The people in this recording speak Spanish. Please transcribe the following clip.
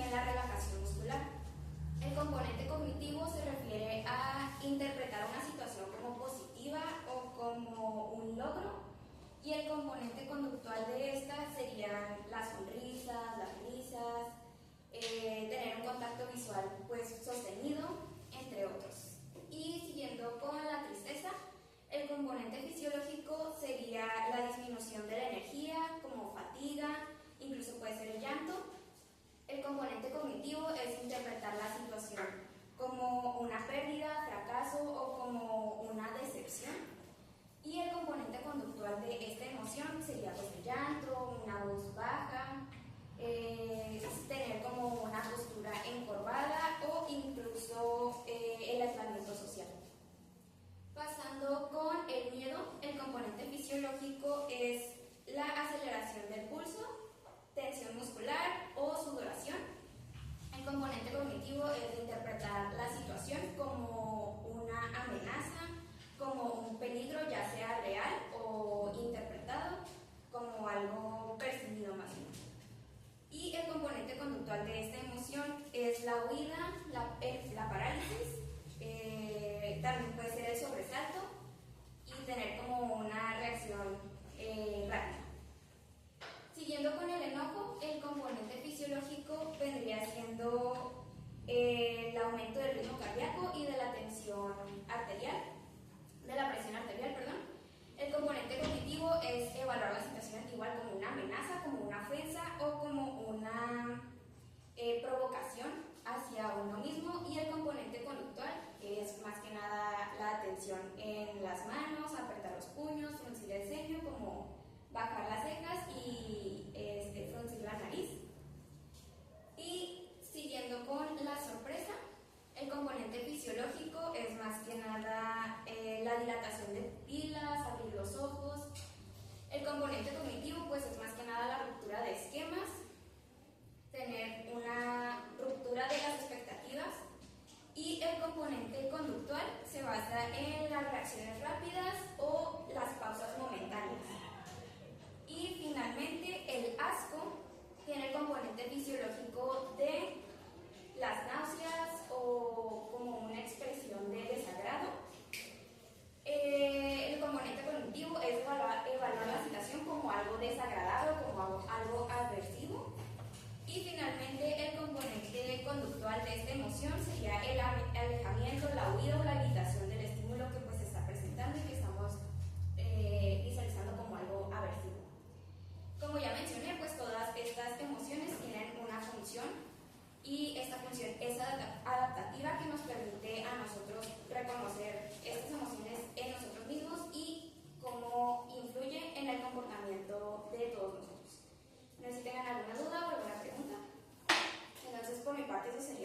también la relajación muscular. El componente cognitivo se refiere a interpretar una situación como positiva o como un logro, y el componente conductual de esta serían las sonrisas, las risas, tener un contacto visual pues sostenido, entre otros. Y siguiendo con la tristeza, el componente fisiológico sería la disminución de la energía, como fatiga, incluso puede ser el llanto. El componente cognitivo es interpretar la situación como una pérdida, fracaso o como una decepción. Y el componente conductual de esta emoción sería pues el llanto, una voz baja, tener como una postura encorvada o incluso el aislamiento social. Pasando con el miedo, el componente fisiológico es la aceleración del pulso, tensión muscular o sudoración. El componente cognitivo es interpretar la situación como una amenaza, como un peligro, ya sea real o interpretado, como algo percibido más bien. Y el componente conductual de esta emoción es la huida, la parálisis, también puede ser el sobresalto y tener como una reacción rápida. Siguiendo con el enojo, el componente fisiológico vendría siendo el aumento del ritmo cardíaco y de la tensión arterial, de la presión arterial, perdón. El componente cognitivo es evaluar la situación igual como una amenaza, como una ofensa o como una provocación hacia uno mismo, y el componente conductual, que es más que nada la atención en las manos, apretar los puños, fruncir el ceño, como bajar las cejas y fruncir la nariz. Y siguiendo con la sorpresa, el componente fisiológico es más que nada la dilatación de pupilas, abrir los ojos. El componente cognitivo pues es más que nada la ruptura de esquemas, tener una ruptura de las expectativas. Y el componente conductual se basa en las reacciones rápidas o las pausas momentáneas. Y finalmente el asco tiene el componente fisiológico de las náuseas o como una expresión de desagrado. El componente cognitivo es evaluar la situación como algo desagradable, como algo aversivo. Y finalmente el componente conductual de esta emoción sería el alejamiento, la huida o la evitación del estímulo que pues se está presentando y que estamos visualizando como algo aversivo. Como ya mencioné, pues todas estas emociones tienen una función, y esta función es adaptativa, que nos permite a nosotros reconocer estas emociones en nosotros mismos y cómo influye en el comportamiento de todos nosotros. No sé si tengan alguna duda o alguna pregunta. Entonces, por mi parte, eso sería.